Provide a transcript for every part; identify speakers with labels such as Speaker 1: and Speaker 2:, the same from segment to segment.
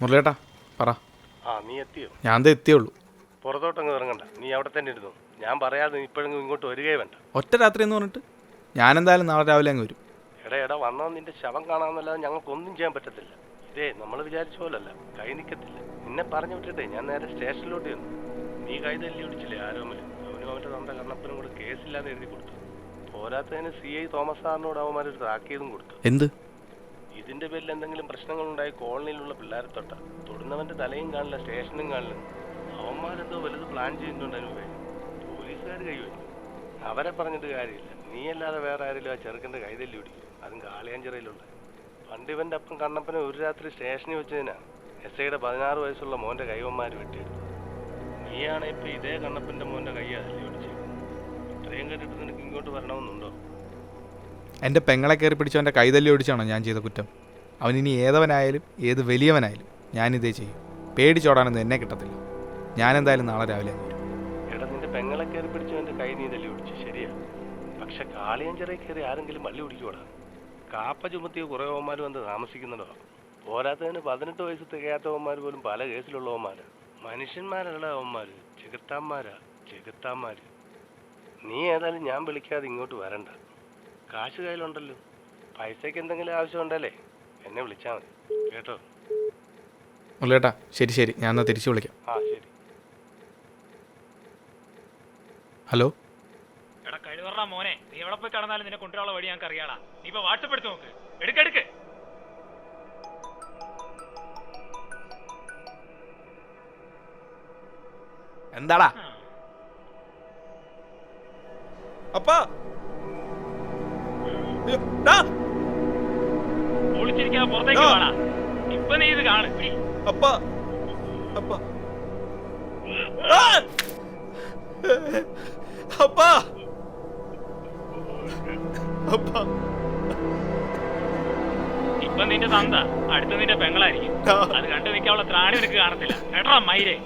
Speaker 1: മുരളിയേട്ടാ പറ.
Speaker 2: നീ എത്തിയോ?
Speaker 1: ഞാൻ ദേ എത്തിയുള്ളൂ.
Speaker 2: പുറത്തോട്ടങ്ങ് ഇറങ്ങണ്ട, നീ അവിടെ തന്നെ ഇരുന്നു. ഞാൻ പറയാതെ ഇപ്പോഴെങ്കിലും ഇങ്ങോട്ട് വരികയേ വേണ്ട.
Speaker 1: ഒറ്റ രാത്രി എന്ന് പറഞ്ഞിട്ട് ഞാൻ എന്തായാലും നാളെ രാവിലെ അങ്ങ് വരും.
Speaker 2: എടാ വന്നാൽ നിന്റെ ശവം കാണാമെന്നല്ലാതെ ഞങ്ങൾക്കൊന്നും ചെയ്യാൻ പറ്റത്തില്ല. ഇതേ നമ്മൾ വിചാരിച്ച പോലല്ല, കൈ നിൽക്കത്തില്ല. നിന്നെ പറഞ്ഞു വിട്ടിട്ടേ ഞാൻ നേരെ സ്റ്റേഷനിലോട്ട് ചെന്നു. നീ കൈ തല്ലി പിടിച്ചില്ലേ ആരോമല്? അവനും അവൻ്റെ തന്ത കണ്ണപ്പനും കൂടെ കേസില്ലാതെ എഴുതി കൊടുത്തു. പോരാത്തതിന് CI തോമസ് സാറിനോട് അവന്മാരൊരു താക്കീതും കൊടുത്തു.
Speaker 1: എന്ത്?
Speaker 2: ഇതിന്റെ പേരിൽ എന്തെങ്കിലും പ്രശ്നങ്ങളുണ്ടായി കോളനിയിലുള്ള പിള്ളേരെ തൊടുന്നവന്റെ തലയും കാണില്ല, സ്റ്റേഷനും കാണില്ല. അവന്മാരെന്തോ വലുത് പ്ലാൻ ചെയ്യുന്നുണ്ട്. അനുവേ പോലീസുകാർ കൈവച്ചു. അവരെ പറഞ്ഞിട്ട് കാര്യമില്ല. നീയല്ലാതെ വേറെ ആരെങ്കിലും ആ ചെറുക്കൻ്റെ കൈതല്ലി പിടിക്കും, അതും കാളിയാഞ്ചിറയിലുള്ള. പണ്ട് ഇവന്റെ അപ്പം കണ്ണപ്പനെ ഒരു രാത്രി സ്റ്റേഷനിൽ വെച്ചതിനാ SIയുടെ 16 വയസ്സുള്ള മോന്റെ കൈവന്മാർ വെട്ടിയെടുത്തു. നീയാണ് ഇപ്പൊ ഇതേ കണ്ണപ്പന്റെ മോന്റെ കൈ അതല്ലേ പിടിച്ചു. ഇത്രയും കേട്ടിട്ട് നിനക്ക് ഇങ്ങോട്ട് വരണമെന്നുണ്ടോ?
Speaker 1: എൻ്റെ പെങ്ങളെ കയറി പിടിച്ചവൻ്റെ കൈതല്ലി ഓടിച്ചാണോ ഞാൻ ചെയ്ത കുറ്റം? അവനിനി ഏതവനായാലും ഏത് വലിയവനായാലും ഞാനിതേ ചെയ്യും. പേടിച്ചോടാനൊന്നും എന്നെ കിട്ടത്തില്ല. ഞാനെന്തായാലും നാളെ രാവിലെ അങ്ങ് വരും.
Speaker 2: എടാ, നിന്റെ പെങ്ങളെ കയറി പിടിച്ചവന്റെ കൈ നീ തല്ലി പിടിച്ചു, ശരിയാ. പക്ഷെ കാളിയഞ്ചിറയിൽ കയറി ആരെങ്കിലും വള്ളി പിടിക്കൂടാ. കാപ്പ ചുമത്തിയ കുറേ ഓന്മാർ വന്ന് താമസിക്കുന്നുണ്ടോ? പോരാത്തതിന് 18 വയസ്സ് തികയാത്തവന്മാർ പോലും പല കേസിലുള്ളവന്മാര്. മനുഷ്യന്മാരല്ല അവന്മാര്, ചെകുത്താന്മാര്. നീ ഏതായാലും ഞാൻ വിളിക്കാതെ ഇങ്ങോട്ട് വരണ്ട. കാശ് കയ്യിലുണ്ടല്ലോ. പൈസയ്ക്ക് എന്തെങ്കിലും ആവശ്യമുണ്ടല്ലേ എന്നെ വിളിച്ചാൽ മതി, കേട്ടോ?
Speaker 1: മുരളിയേട്ടാ ശരി, ഞാൻ എന്നാൽ തിരിച്ചു വിളിക്കാം.
Speaker 2: ശരി.
Speaker 1: ഹലോ.
Speaker 3: എടാ കഴിവറ മോനെ, നീ എവിടെ പോയി കടന്നാലും നിന്നെ കൊണ്ടുവരാനുള്ള വഴി ഞങ്ങൾക്ക് അറിയാടാ. നീ ഇപ്പൊ വാട്സപ്പ് എടുത്ത് നോക്ക്. എടുക്ക്.
Speaker 1: എന്താടാ അപ്പാ?
Speaker 3: ഒളിച്ചിരിക്കാതെ പുറത്തേക്ക് വേണ. ഇപ്പൊ നീ ഇത് കാണ്.
Speaker 1: അപ്പാ അപ്പാ അപ്പാ അപ്പാ.
Speaker 3: ഇപ്പൊ നിന്റെ തന്ത അടുത്ത നിന്റെ പെങ്ങളായിരിക്കും. അത് കണ്ടു നിൽക്കാനുള്ള ത്രാണി നിനക്ക് കാണത്തില്ല കേട്ടോ മൈരേ.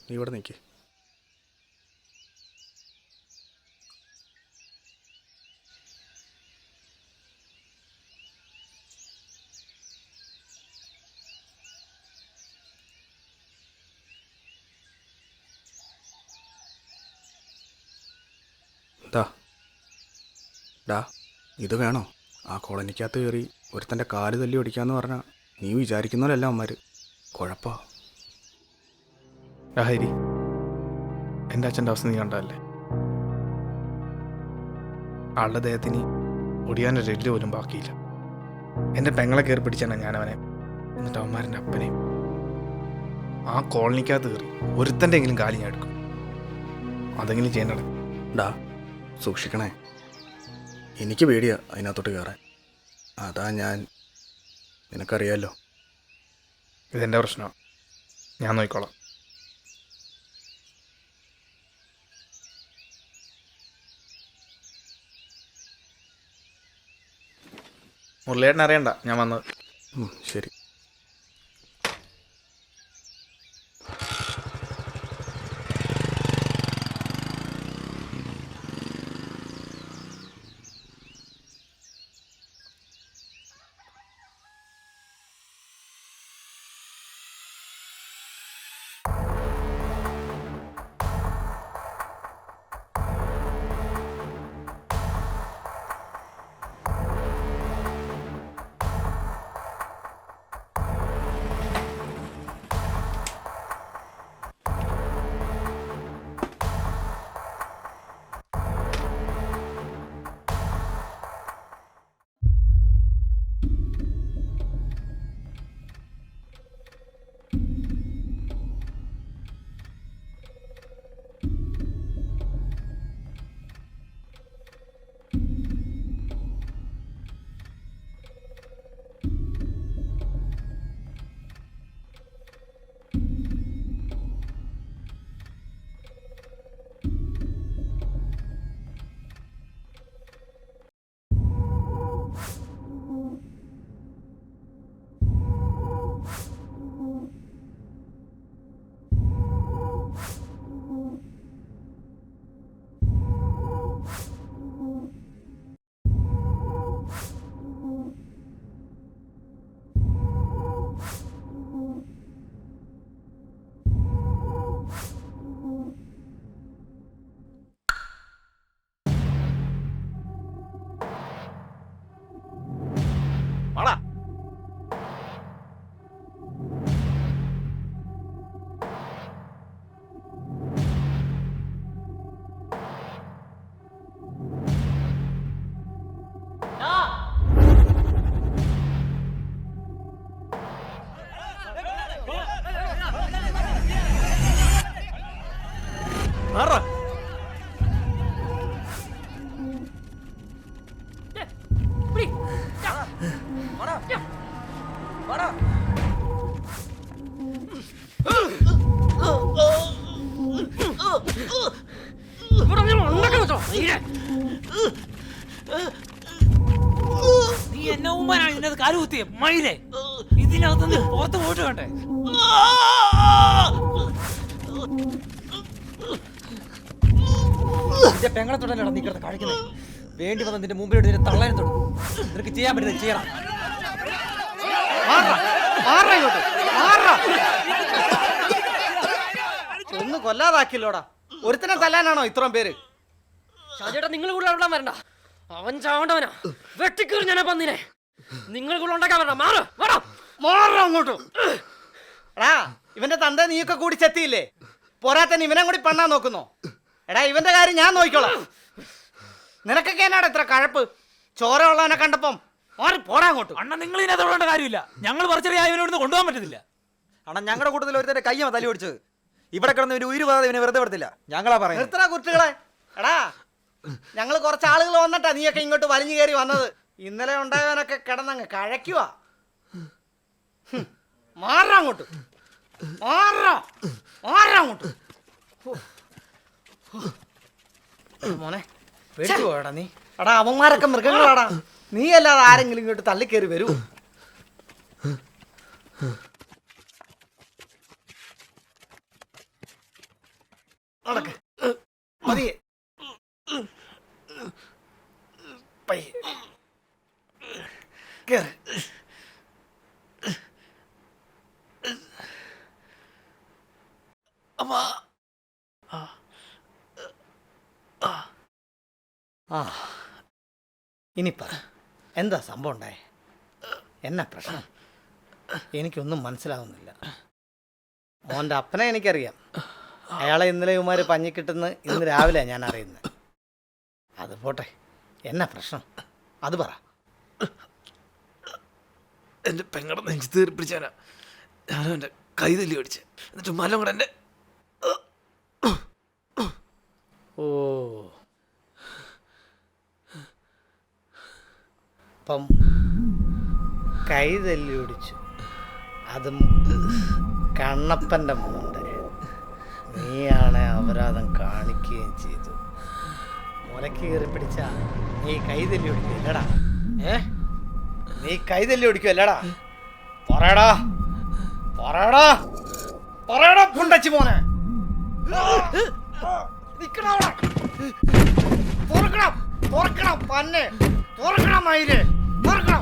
Speaker 1: നീ ഇവിടെ നിൽക്കേ. ഡാ ഇത് വേണോ? ആ കോളനിക്കകത്ത് കയറി ഒരുത്തൻ്റെ കാല് തല്ലി ഓടിക്കാന്ന് പറഞ്ഞാൽ നീ വിചാരിക്കുന്നവരല്ല അവന്മാർ. കുഴപ്പമാ. ഹരി, എൻ്റെ അച്ഛൻ്റെ അവസ്ഥ നീ കണ്ടതല്ലേ? ആളുടെ ദേഹത്തിന് ഒടിയാനൊരു എല്ല് പോലും ബാക്കിയില്ല. എൻ്റെ പെങ്ങളെ കയറി പിടിച്ചാണ് ഞാനവനെ, എന്നിട്ട് അവന്മാരെൻ്റെ അപ്പനെയും. ആ കോളനിക്കകത്ത് കയറി ഒരുത്തൻ്റെ എങ്കിലും കാലി ഞാൻ എടുക്കും. അതെങ്കിലും ചെയ്യണ്ടേ?
Speaker 4: ഡാ സൂക്ഷിക്കണേ, എനിക്ക് പേടിയാ അതിനകത്തോട്ട് കയറാൻ. അതാ ഞാൻ, നിനക്കറിയാമല്ലോ.
Speaker 1: ഇതെൻ്റെ പ്രശ്നമാണ്, ഞാൻ നോക്കിക്കോളാം. മുരളിയേട്ടൻ അറിയണ്ട ഞാൻ വന്നത്.
Speaker 4: ശരി.
Speaker 3: നീ എന്നെ മുമ്പാണ് ഇതിനകത്ത് കാല് കുത്തിയെ മയിലേ. ഇതിനകത്ത് നീ പുറത്ത് പോയിട്ട് വേണ്ടേ?
Speaker 5: നിന്റെ പെങ്ങളെ തൊടലാണ് നീ കിടന്ന് കഴിക്കുന്നത്. വേണ്ടി വന്ന നിന്റെ മുമ്പിലോട്ട് നിന്നെ തള്ളാനും തൊടും. നിനക്ക് ചെയ്യാൻ പറ്റുന്നത് ചെയ്യണം.
Speaker 6: ഒന്ന് കൊല്ലാതാക്കില്ലോടാ. ഒരുത്തനെ തല്ലാനാണോ ഇത്രയും പേര്?
Speaker 5: ഷാജേട്ടാ, നിങ്ങൾ കൂടെ ഉണ്ടാൻ വരണ്ട. അവൻ ചാവണ്ടവനാ. വെട്ടിക്കീറി ഞാൻ പന്നിനെ. നിങ്ങൾ കൂടെ ഉണ്ടാക്കാൻ വരണ്ട.
Speaker 6: മാറ അങ്ങോട്ട്. എടാ, ഇവന്റെ തന്ത നീയൊക്കെ കൂടി ചെത്തിയില്ലേ? പോരാത്തന്നെ ഇവനെ കൂടി പണ്ണാൻ നോക്കുന്നോ? എടാ, ഇവന്റെ കാര്യം ഞാൻ നോക്കിക്കോളാം. നിനക്കൊക്കെ എന്നാടാ ഇത്ര കഴപ്പ്? ചോര ഉള്ളവനെ കണ്ടപ്പം മാറി പോടാ അങ്ങോട്ട്.
Speaker 3: അണ്ണ നിങ്ങൾ ഇതിനകത്ത് വിടേണ്ട കാര്യമില്ല. ഞങ്ങൾ പറിച്ചെറിയ ഇവനോട് കൊണ്ടുപോകാൻ പറ്റത്തില്ല.
Speaker 5: അണ്ണാ, ഞങ്ങളുടെ കൂട്ടത്തിൽ ഒരുത്തന്റെ കയ്യമ്മ തല്ലി ഓടിച്ചത്. ഇവിടെ കിടന്ന് ഒരു ഉയിര് പോകാതെ ഇവനെ വെറുതെ വിടത്തില്ല. ഞങ്ങളാ പറയുന്നത്.
Speaker 6: നിർത്തടാ കുട്ടികളെ. എടാ, ഞങ്ങൾ കുറച്ച് ആളുകൾ വന്നിട്ടാ നീയൊക്കെ ഇങ്ങോട്ട് വലിഞ്ഞു കയറി വന്നത്. ഇന്നലെ ഉണ്ടായവനൊക്കെ കിടന്നങ്ങ് കഴയ്ക്കുവാ. മാറാ അങ്ങോട്ട്. മാറാ അങ്ങോട്ട്. മോനെ പോയടാ നീ. എടാ, അവന്മാരൊക്കെ മൃഗങ്ങളാടാ. നീ അല്ലാതെ ആരെങ്കിലും ഇങ്ങോട്ട് തള്ളിക്കേറി വരൂ. നടക്ക്. മതിയെ. പയ്യെ കേറ്. ആ, ഇനി പറ, എന്താ സംഭവം ഉണ്ടായേ? എന്നാ പ്രശ്നം? എനിക്കൊന്നും മനസ്സിലാവുന്നില്ല. മോൻ്റെ അപ്പനെ എനിക്കറിയാം. അയാളെ ഇന്നലെ ഇവന്മാര് പഞ്ഞിക്കിട്ടുന്ന ഇന്ന് രാവിലെ ഞാൻ അറിയുന്നത്. അത് പോട്ടെ, എന്നാ പ്രശ്നം അത് പറ.
Speaker 1: എൻ്റെ പെങ്ങളുടെ നെഞ്ച് തീർപ്പിടിച്ചാനാ ഞാനും എൻ്റെ കൈ തല്ലി ഓടിച്ച്. എന്നിട്ട് മലം കൂടെ എൻ്റെ
Speaker 6: ഓ, അപ്പം കൈ തല്ലി ഓടിച്ചു. അതും കണ്ണപ്പൻ്റെ മോൻ്റെ. നീയാണ് അപരാധം കാണിക്കുകയും ചെയ്തു. മുലക്ക് കയറി പിടിച്ച നീ കൈ തല്ലി ഓടിക്കുമല്ലടാ? നീ കൈ തല്ലി ഓടിക്കുമല്ലടാ? പറയടാ, പറയടാ, പറയടാ പുണ്ടച്ചി മോനെ. തുറക്കണം, തുറക്കണം പന്നെ, തുറക്കണം മയില്, തുറക്കണം.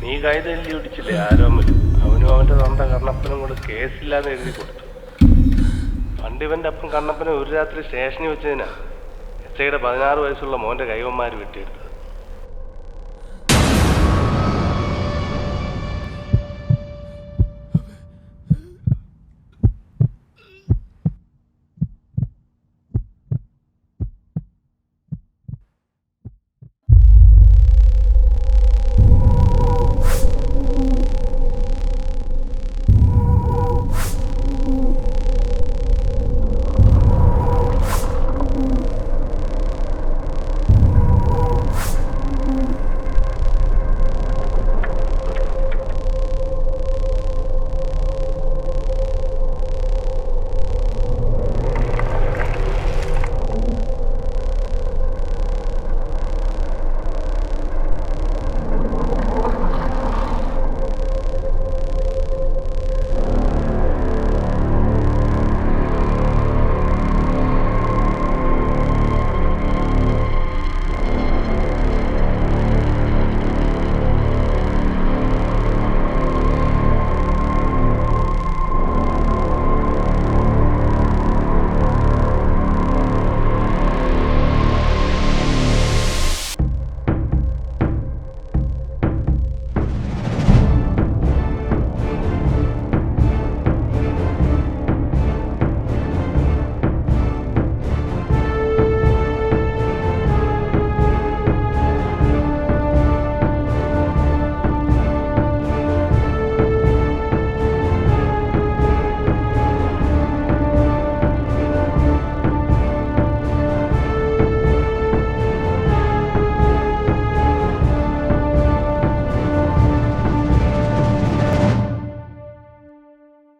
Speaker 2: നീ കൈതല്ലി ഒടിച്ചില്ലേ ആരോമല്? അവനും അവന്റെ സ്വന്തം കണ്ണപ്പനും കൂടെ കേസില്ലാതെ എഴുതി കൊടുത്തു. പണ്ട് ഇവന്റെ അപ്പം കണ്ണപ്പനെ ഒരു രാത്രി സ്റ്റേഷനിൽ വെച്ചതിനാ എസ് ഐയുടെ 16 വയസ്സുള്ള മോന്റെ കൈവന്മാര് വെട്ടിയെടുത്തു.